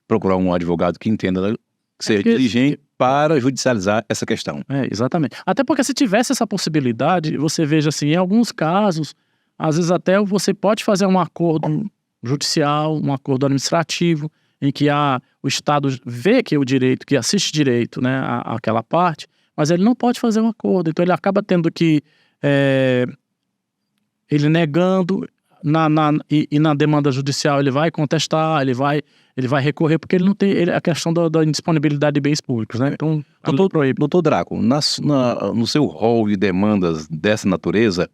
S2: procurar um advogado que entenda, ser diligente para judicializar essa questão.
S3: Exatamente. Até porque se tivesse essa possibilidade, você veja assim, em alguns casos, às vezes até você pode fazer um acordo judicial, um acordo administrativo, em que o Estado vê que o direito, que assiste direito, né, àquela parte, mas ele não pode fazer um acordo. Então ele acaba tendo que, ele negando, e na demanda judicial ele vai contestar, ele vai recorrer, porque ele não tem a questão da indisponibilidade de bens públicos, né? Então,
S2: doutor Draco, no seu rol de demandas dessa natureza,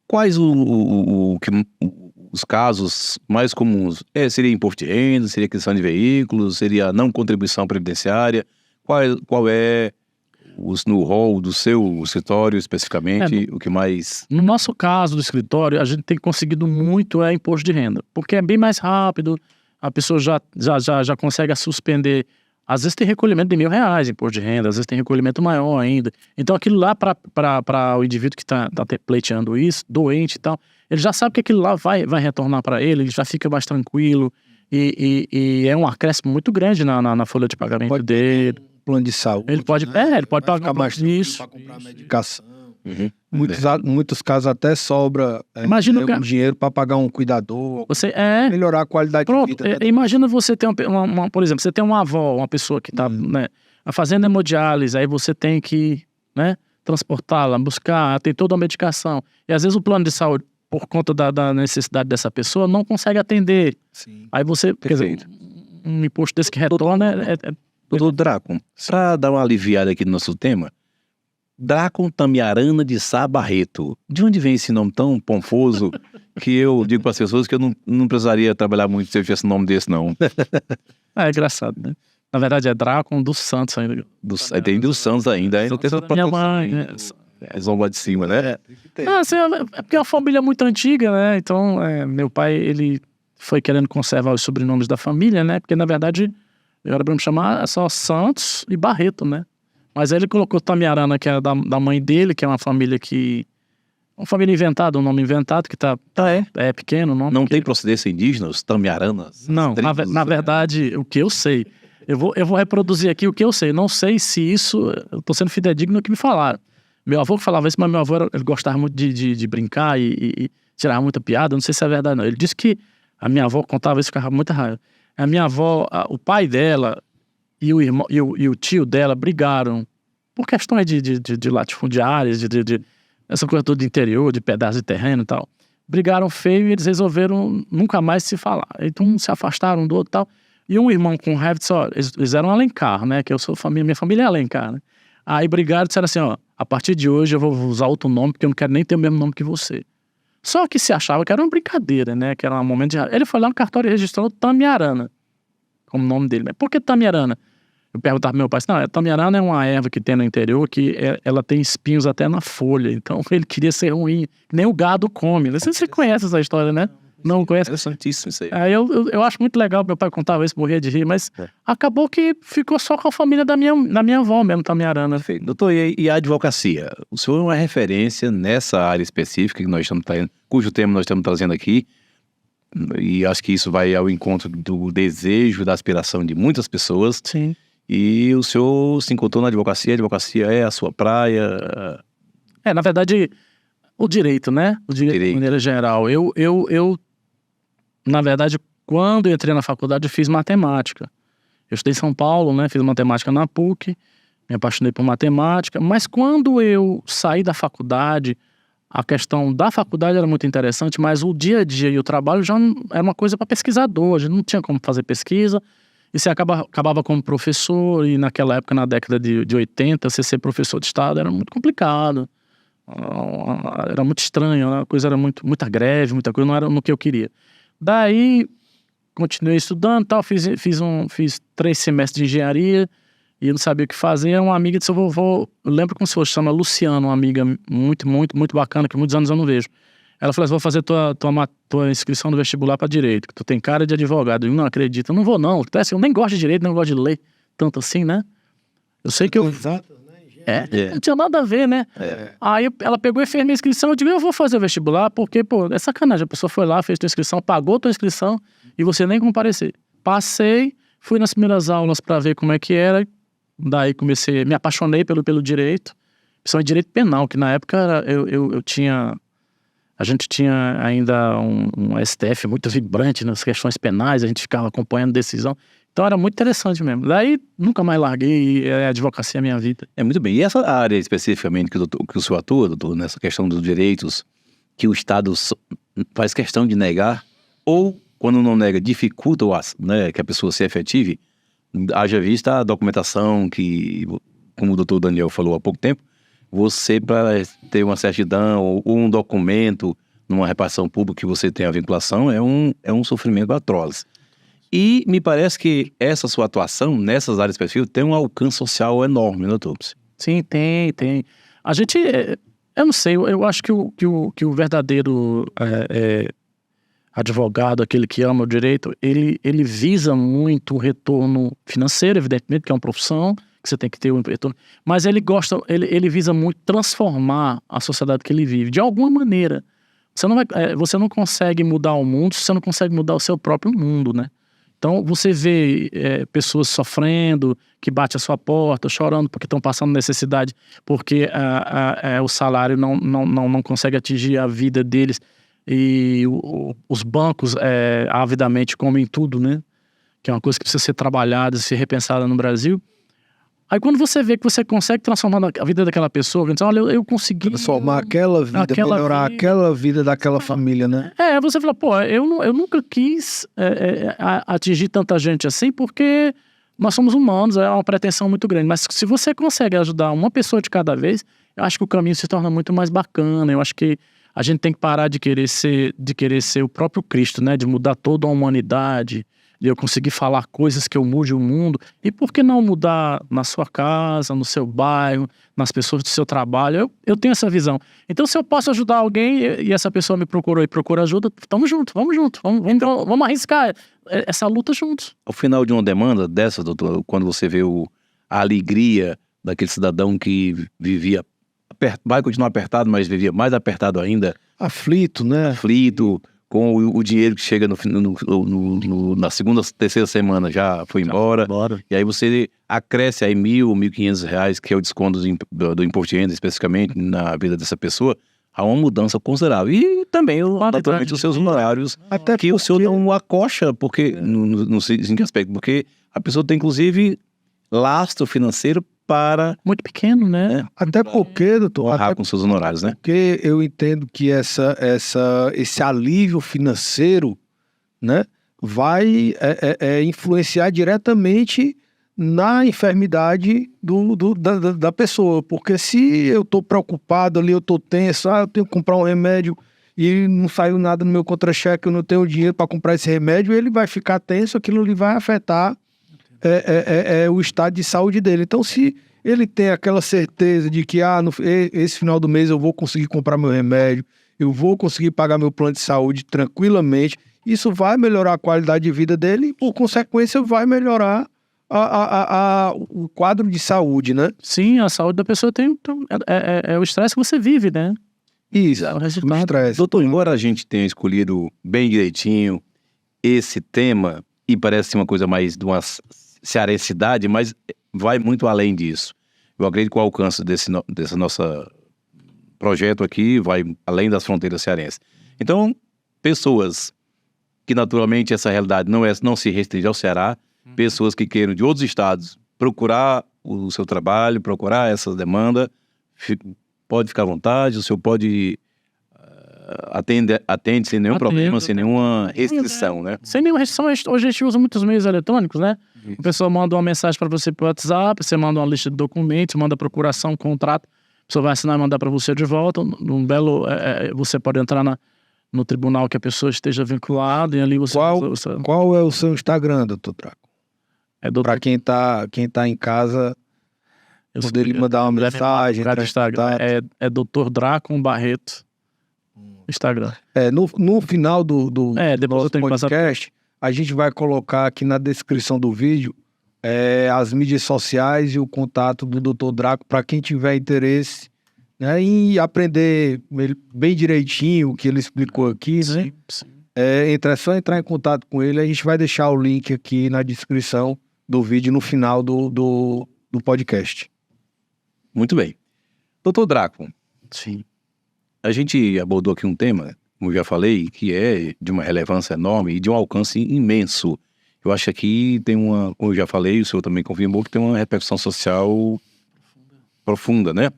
S2: quais os casos mais comuns? Seria imposto de renda, seria aquisição de veículos, seria não contribuição previdenciária? Qual é no rol do seu escritório especificamente, o que mais?
S3: No nosso caso do escritório, a gente tem conseguido muito imposto de renda, porque é bem mais rápido, a pessoa já consegue suspender. Às vezes tem recolhimento de R$1.000 imposto de renda, às vezes tem recolhimento maior ainda. Então aquilo lá para o indivíduo que está pleiteando isso, doente e tal, ele já sabe que aquilo lá vai retornar para ele já fica mais tranquilo e é um acréscimo muito grande na folha de pagamento dele.
S1: Plano de saúde.
S3: Ele pode,
S1: né?
S3: Ele pode pagar
S1: mais isso para comprar medicação. Muitos casos até sobra um dinheiro para pagar um cuidador, melhorar a qualidade de vida. Né?
S3: Imagina você ter por exemplo, você tem uma avó, uma pessoa que está, né, fazendo hemodiálise, aí você tem que, né, transportá-la, buscar, tem toda a medicação. E às vezes o plano de saúde, por conta da necessidade dessa pessoa, não consegue atender.
S1: Sim.
S3: Aí você, quer dizer, um imposto desse que retorna
S2: Doutor Draco, para dar uma aliviada aqui no nosso tema, Draco Tamiarana de Sá Barreto. De onde vem esse nome tão pomposo que eu digo para as pessoas que eu não precisaria trabalhar muito se eu tivesse um nome desse, não?
S3: É engraçado, né? Na verdade é Draco dos Santos ainda.
S2: Tem dos Santos ainda. Não tem essa
S3: minha mãe, né?
S2: Zomba de cima, né?
S3: Assim, é porque é uma família muito antiga, né? Então, meu pai, ele foi querendo conservar os sobrenomes da família, né? Porque, na verdade, era para me chamar só Santos e Barreto, né? Mas aí ele colocou Tamiarana, que é da mãe dele, que é uma família que... Uma família inventada, um nome inventado, que é pequeno.
S2: Não tem procedência indígena, os Tamiaranas?
S3: Não, na verdade, o que eu sei. Eu vou reproduzir aqui o que eu sei. Não sei se isso... Eu tô sendo fidedigno no que me falaram. Meu avô que falava isso, mas meu avô ele gostava muito de brincar e tirava muita piada. Não sei se é verdade, não. Ele disse que a minha avó contava isso, ficava muita raiva. A minha avó, o pai dela e o irmão e o tio dela brigaram por questões de latifundiárias, essa coisa toda de interior, de pedaço de terreno e tal. Brigaram feio e eles resolveram nunca mais se falar. Então se afastaram um do outro e tal. E um irmão com raiva disse, ó, eles eram Alencar, né? Que eu sou família, minha família é Alencar, né? Aí brigaram e disseram assim, ó, a partir de hoje eu vou usar outro nome porque eu não quero nem ter o mesmo nome que você. Só que se achava que era uma brincadeira, né? Que era um momento de... Ele foi lá no cartório e registrou Tamiarana como nome dele. Mas por que Tamiarana? Eu perguntava pro meu pai, não, Tamiarana é uma erva que tem no interior que ela tem espinhos até na folha. Então ele queria ser ruim. Nem o gado come. Não sei se você conhece essa história, né? Não conhece?
S2: Interessantíssimo isso aí.
S3: Aí eu acho muito legal, meu pai contava isso, morria de rir, mas acabou que ficou só com a família da minha avó mesmo, Tamiarana.
S2: Perfeito. Doutor, e a advocacia? O senhor é uma referência nessa área específica que nós estamos trazendo, cujo tema nós estamos trazendo aqui, e acho que isso vai ao encontro do desejo, da aspiração de muitas pessoas.
S3: Sim.
S2: E o senhor se encontrou na advocacia, a advocacia é a sua praia?
S3: Na verdade, o direito, né? O direito de maneira geral. Eu, na verdade, quando eu entrei na faculdade, eu fiz matemática. Eu estudei em São Paulo, né? Fiz matemática na PUC, me apaixonei por matemática. Mas quando eu saí da faculdade, a questão da faculdade era muito interessante, mas o dia a dia e o trabalho já era uma coisa para pesquisador. A gente não tinha como fazer pesquisa. E você acabava como professor, e naquela época, na década de 80, você ser professor de estado era muito complicado. Era muito estranho, a coisa era muita greve, muita coisa, não era no que eu queria. Daí, continuei estudando, tal, fiz 3 semestres de engenharia e não sabia o que fazer. Uma amiga disse, eu lembro como se fosse, chama Luciana, uma amiga muito bacana, que muitos anos eu não vejo. Ela falou assim, vou fazer tua inscrição no vestibular para direito, que tu tem cara de advogado. Eu não acredito, eu não vou não. Eu nem gosto de direito, não gosto de ler tanto assim, né? Eu sei que eu... Não tinha nada a ver, né? Aí ela pegou e fez minha inscrição. Eu digo, eu vou fazer o vestibular porque, pô, é sacanagem. A pessoa foi lá, fez tua inscrição, pagou tua inscrição e você nem comparecer. Passei, fui nas primeiras aulas para ver como é que era. Daí me apaixonei pelo direito. Principalmente direito penal, que na época eu tinha... A gente tinha ainda um STF muito vibrante nas questões penais, a gente ficava acompanhando decisão. Então era muito interessante mesmo. Daí nunca mais larguei e a advocacia é a minha vida.
S2: Muito bem. E essa área especificamente que o senhor atua, doutor, nessa questão dos direitos que o Estado faz questão de negar, ou quando não nega, dificulta né, que a pessoa se efetive, haja vista a documentação que, como o doutor Daniel falou há pouco tempo, você, para ter uma certidão ou um documento numa repartição pública que você tem a vinculação, é um sofrimento atroz. E me parece que essa sua atuação nessas áreas específicas tem um alcance social enorme, né, doutor?
S3: Sim, tem. A gente, eu não sei, eu acho que o verdadeiro advogado, aquele que ama o direito, ele visa muito o retorno financeiro, evidentemente, que é uma profissão, que você tem que ter um retorno, mas ele visa muito transformar a sociedade que ele vive, de alguma maneira. Você não consegue mudar o mundo se você não consegue mudar o seu próprio mundo, né? Então, você vê pessoas sofrendo, que bate a sua porta, chorando porque estão passando necessidade, porque o salário não consegue atingir a vida deles, e os bancos avidamente comem tudo, né? Que é uma coisa que precisa ser trabalhada, ser repensada no Brasil. Aí quando você vê que você consegue transformar a vida daquela pessoa, você diz, olha, eu consegui...
S1: Transformar aquela vida, melhorar aquela vida daquela família, né?
S3: Você fala, pô, eu nunca quis atingir tanta gente assim, porque nós somos humanos, é uma pretensão muito grande. Mas se você consegue ajudar uma pessoa de cada vez, eu acho que o caminho se torna muito mais bacana. Eu acho que a gente tem que parar de querer ser o próprio Cristo, né? De mudar toda a humanidade, de eu conseguir falar coisas que eu mude o mundo. E por que não mudar na sua casa, no seu bairro, nas pessoas do seu trabalho? Eu tenho essa visão. Então, se eu posso ajudar alguém e essa pessoa me procurou e procura ajuda, vamos junto. Vamos arriscar essa luta juntos.
S2: Ao final de uma demanda dessa, doutor, quando você vê a alegria daquele cidadão que vivia, vai continuar apertado, mas vivia mais apertado ainda,
S1: Aflito, né?
S2: aflito, com o dinheiro que chega na segunda, terceira semana já foi embora. E aí você acresce aí R$1.000, R$1.500, que é o desconto do imposto de renda, especificamente na vida dessa pessoa, há uma mudança considerável. E também, naturalmente, os seus honorários,
S1: Até
S2: que o senhor não acocha, porque, em que aspecto? Porque a pessoa tem, inclusive, lastro financeiro para
S3: Muito pequeno, né?
S1: Até porque, doutor,
S2: honrar
S1: até
S2: com seus honorários, né?
S1: porque eu entendo que esse alívio financeiro, né, vai influenciar diretamente na enfermidade da pessoa. Porque se eu estou preocupado ali, eu estou tenso, eu tenho que comprar um remédio e não saiu nada no meu contra-cheque, eu não tenho dinheiro para comprar esse remédio, ele vai ficar tenso, aquilo ali vai afetar o estado de saúde dele. Então, se ele tem aquela certeza de que esse final do mês eu vou conseguir comprar meu remédio, eu vou conseguir pagar meu plano de saúde tranquilamente, isso vai melhorar a qualidade de vida dele e, por consequência, vai melhorar o quadro de saúde, né?
S3: Sim, a saúde da pessoa é o estresse que você vive, né?
S1: Isso,
S3: É o
S1: o
S3: resultado.
S1: estresse.
S2: Doutor, embora a gente tenha escolhido bem direitinho esse tema, e parece uma coisa mais de uma cearensidade, mas vai muito além disso. Eu acredito que o alcance desse nosso projeto aqui vai além das fronteiras cearenses. Então, pessoas que naturalmente essa realidade não se restringe ao Ceará, pessoas que queiram de outros estados procurar o seu trabalho, procurar essa demanda, pode ficar à vontade, o senhor pode atende sem nenhum problema, sem nenhuma restrição, né?
S3: Sem nenhuma restrição. Hoje a gente usa muitos meios eletrônicos, né? A pessoa manda uma mensagem para você pelo WhatsApp, você manda uma lista de documentos, manda procuração, contrato, a pessoa vai assinar e mandar para você de volta. Você pode entrar no tribunal que a pessoa esteja vinculada e ali você...
S1: Qual é o seu Instagram, doutor Draco? Para quem tá em casa, poder lhe mandar uma mensagem.
S3: É Dr. Draco Barreto. Instagram.
S1: No final do
S3: depois eu tenho que
S1: podcast, a gente vai colocar aqui na descrição do vídeo as mídias sociais e o contato do Dr. Draco para quem tiver interesse, né, em aprender bem direitinho o que ele explicou aqui, né?
S3: Sim.
S1: É só entrar em contato com ele. A gente vai deixar o link aqui na descrição do vídeo no final do podcast.
S2: Muito bem. Doutor Draco.
S3: Sim.
S2: A gente abordou aqui um tema, como eu já falei, que é de uma relevância enorme e de um alcance imenso. Eu acho que aqui tem como eu já falei, o senhor também confirmou, que tem uma repercussão social profunda, né?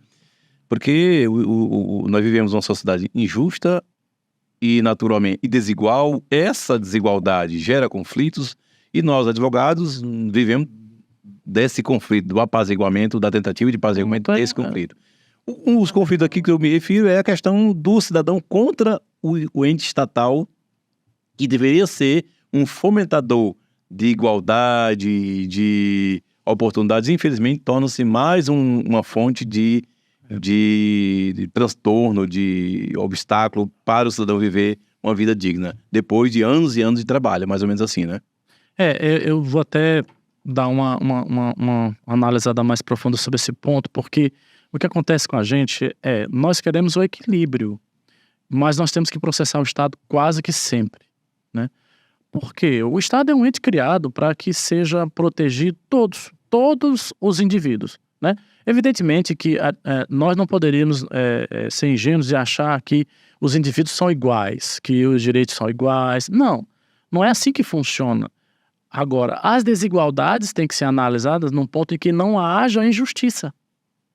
S2: Porque nós vivemos uma sociedade injusta e naturalmente desigual. Essa desigualdade gera conflitos e nós, advogados, vivemos desse conflito, do apaziguamento, da tentativa de apaziguamento desse conflito. Os conflitos aqui que eu me refiro é a questão do cidadão contra o ente estatal, que deveria ser um fomentador de igualdade, de oportunidades. Infelizmente, torna-se mais uma fonte de transtorno, de obstáculo para o cidadão viver uma vida digna, depois de anos e anos de trabalho, mais ou menos assim, né?
S3: Eu vou até dar uma analisada mais profunda sobre esse ponto, porque o que acontece com a gente nós queremos o equilíbrio, mas nós temos que processar o Estado quase que sempre, né? Porque o Estado é um ente criado para que seja protegido todos os indivíduos, né? Evidentemente que nós não poderíamos ser ingênuos e achar que os indivíduos são iguais, que os direitos são iguais. Não é assim que funciona. Agora, as desigualdades têm que ser analisadas num ponto em que não haja injustiça.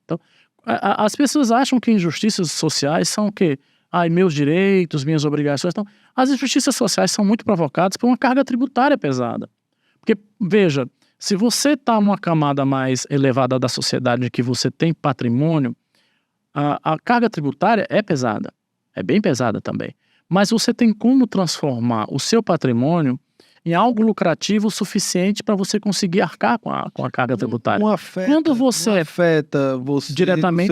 S3: Então, as pessoas acham que injustiças sociais são o quê? Meus direitos, minhas obrigações. Então, as injustiças sociais são muito provocadas por uma carga tributária pesada. Porque, veja, se você está numa camada mais elevada da sociedade em que você tem patrimônio, a carga tributária é pesada, é bem pesada também. Mas você tem como transformar o seu patrimônio em algo lucrativo o suficiente para você conseguir arcar com a carga tributária.
S1: Quando você afeta você
S3: diretamente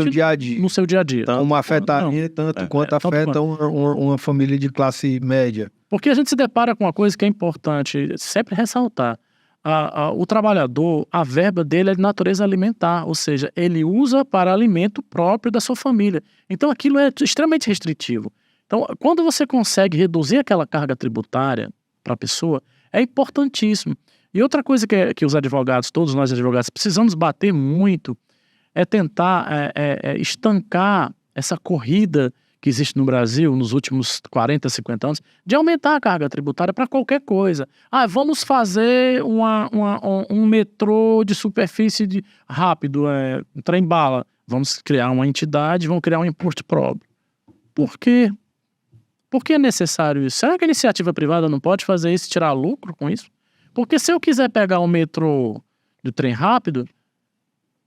S1: no seu dia a dia. Como afetaria quanto afeta uma família de classe média.
S3: Porque a gente se depara com uma coisa que é importante sempre ressaltar. o trabalhador, a verba dele é de natureza alimentar, ou seja, ele usa para alimento próprio da sua família. Então aquilo é extremamente restritivo. Então, quando você consegue reduzir aquela carga tributária para a pessoa, é importantíssimo. E outra coisa que os advogados, todos nós advogados, precisamos bater muito, é tentar estancar essa corrida que existe no Brasil nos últimos 40, 50 anos, de aumentar a carga tributária para qualquer coisa. Vamos fazer um metrô de superfície rápido, um trem-bala. Vamos criar uma entidade, vamos criar um imposto próprio. Por quê? Por que é necessário isso? Será que a iniciativa privada não pode fazer isso e tirar lucro com isso? Porque se eu quiser pegar o metrô do trem rápido,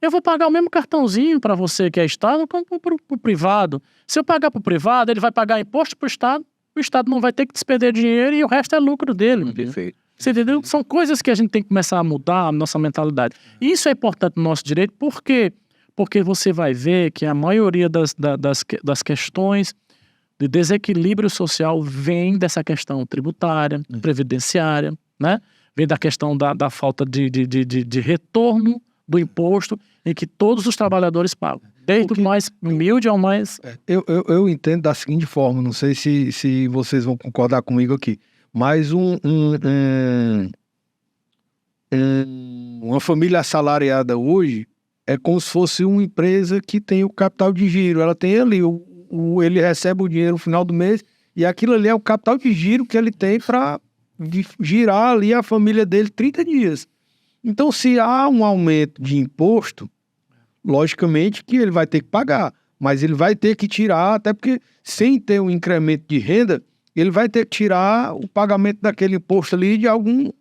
S3: eu vou pagar o mesmo cartãozinho para você que é Estado como para o privado. Se eu pagar para o privado, ele vai pagar imposto para o Estado não vai ter que despender dinheiro e o resto é lucro dele.
S2: Perfeito.
S3: Você entendeu? São coisas que a gente tem que começar a mudar a nossa mentalidade. Isso é importante no nosso direito, por quê? Porque você vai ver que a maioria das questões de desequilíbrio social vem dessa questão tributária, previdenciária, né? Vem da questão da falta de retorno do imposto em que todos os trabalhadores pagam. Desde o mais humilde ao mais...
S1: Eu entendo da seguinte forma, não sei se vocês vão concordar comigo aqui, mas uma família assalariada hoje é como se fosse uma empresa que tem o capital de giro. Ela tem ali, ele recebe o dinheiro no final do mês e aquilo ali é o capital de giro que ele tem para girar ali a família dele 30 dias. Então, se há um aumento de imposto, logicamente que ele vai ter que pagar, mas ele vai ter que tirar, até porque sem ter um incremento de renda, ele vai ter que tirar o pagamento daquele imposto ali de algum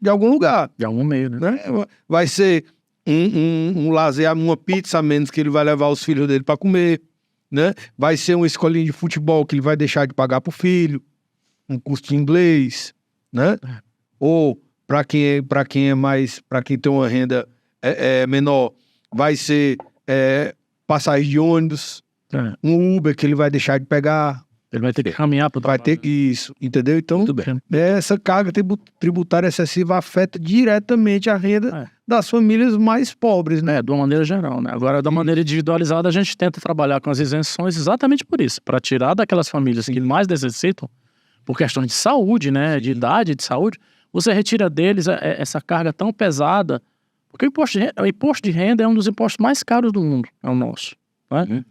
S1: lugar.
S3: De algum meio, né?
S1: Vai ser um lazer, uma pizza a menos que ele vai levar os filhos dele para comer, né? Vai ser uma escolinha de futebol que ele vai deixar de pagar para o filho, um curso de inglês, né? Ou para quem tem uma renda menor, vai ser passagem de ônibus, um Uber que ele vai deixar de pegar.
S3: Ele vai ter que caminhar para o trabalho.
S1: Vai ter que isso, entendeu? Então,
S3: Muito bem.
S1: Essa carga tributária excessiva afeta diretamente a renda das famílias mais pobres, né?
S3: De uma maneira geral, né? Agora, da maneira individualizada, a gente tenta trabalhar com as isenções exatamente por isso, para tirar daquelas famílias que mais necessitam, por questões de saúde, né? De idade, de saúde, você retira deles essa carga tão pesada, porque o imposto de renda é um dos impostos mais caros do mundo, é o nosso, né?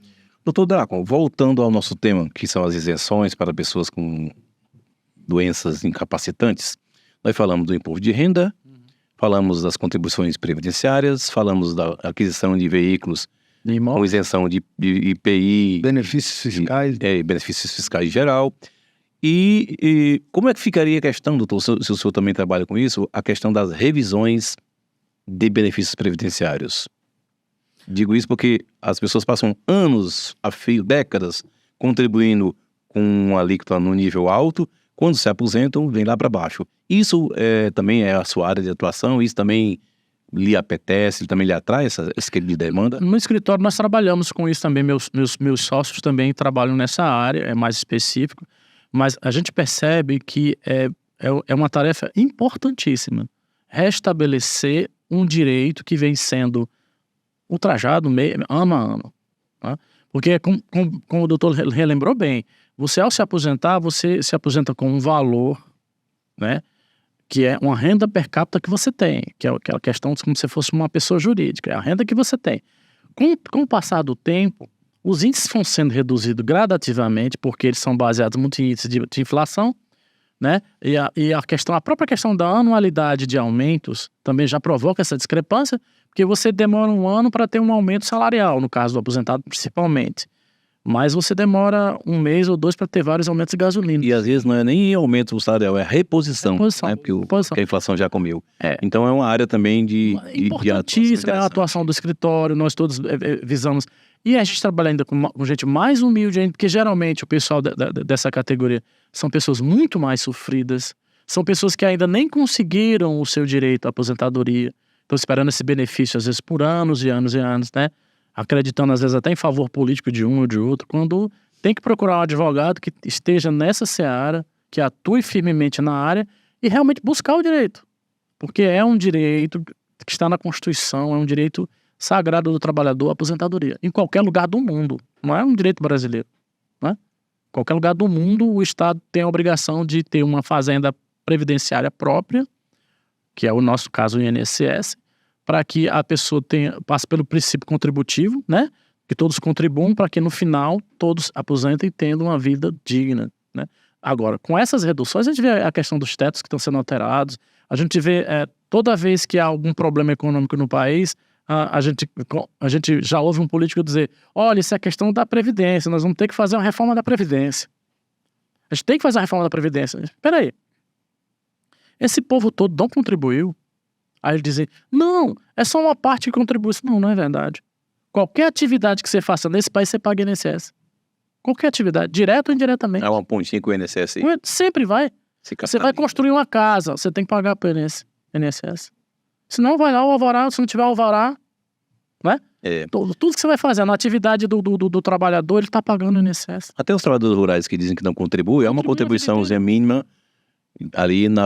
S2: Doutor Dracon, voltando ao nosso tema, que são as isenções para pessoas com doenças incapacitantes, nós falamos do imposto de renda, falamos das contribuições previdenciárias, falamos da aquisição de veículos com isenção de IPI,
S1: benefícios fiscais.
S2: Benefícios fiscais em geral. E como é que ficaria a questão, doutor, se o senhor também trabalha com isso, a questão das revisões de benefícios previdenciários? Digo isso porque as pessoas passam anos a fio, décadas, contribuindo com uma alíquota no nível alto, quando se aposentam, vem lá para baixo. Isso também é a sua área de atuação? Isso também lhe apetece, também lhe atrai esse tipo de demanda? No
S3: escritório nós trabalhamos com isso também, meus sócios também trabalham nessa área, é mais específico, mas a gente percebe que é uma tarefa importantíssima restabelecer um direito que vem sendo ultrajado ano a ano. Tá? Porque, como o doutor relembrou bem, você ao se aposentar, você se aposenta com um valor, né, que é uma renda per capita que você tem, que é aquela questão como se fosse uma pessoa jurídica, é a renda que você tem. Com o passar do tempo, os índices vão sendo reduzidos gradativamente, porque eles são baseados muito em índices de inflação, né? E a própria questão da anualidade de aumentos também já provoca essa discrepância, porque você demora um ano para ter um aumento salarial, no caso do aposentado principalmente. Mas você demora um mês ou dois para ter vários aumentos de gasolina.
S2: E às vezes não é nem aumento salarial, é reposição. Né? Porque a inflação já comeu. Então é uma área também de
S3: importantíssima a atuação do escritório, nós todos visamos. E a gente trabalha ainda com gente mais humilde ainda, porque geralmente o pessoal dessa categoria são pessoas muito mais sofridas, são pessoas que ainda nem conseguiram o seu direito à aposentadoria, estão esperando esse benefício às vezes por anos e anos e anos, né? Acreditando às vezes até em favor político de um ou de outro, quando tem que procurar um advogado que esteja nessa seara, que atue firmemente na área e realmente buscar o direito. Porque é um direito que está na Constituição, é um direito sagrado do trabalhador, a aposentadoria. Em qualquer lugar do mundo. Não é um direito brasileiro. Né? Em qualquer lugar do mundo, o Estado tem a obrigação de ter uma fazenda previdenciária própria, que é o nosso caso, o INSS, para que a pessoa passe pelo princípio contributivo, né? Que todos contribuam para que no final todos aposentem tendo uma vida digna, né? Agora, com essas reduções, a gente vê a questão dos tetos que estão sendo alterados, a gente vê toda vez que há algum problema econômico no país, a gente já ouve um político dizer, olha, isso é questão da Previdência, nós vamos ter que fazer uma reforma da Previdência. A gente tem que fazer uma reforma da Previdência. Espera aí. Esse povo todo não contribuiu. Aí eles dizem, não, é só uma parte que contribui. Não é verdade. Qualquer atividade que você faça nesse país, você paga INSS. Qualquer atividade, direto ou indiretamente.
S2: É uma pontinha com o INSS aí.
S3: Sempre vai. Você vai construir uma casa, você tem que pagar para o INSS. Se não, vai lá o alvará, se não tiver alvará, né? Tudo que você vai fazer na atividade do trabalhador, ele está pagando o INSS.
S2: Até os trabalhadores rurais que dizem que não contribuem, é uma contribuiçãozinha mínima ali na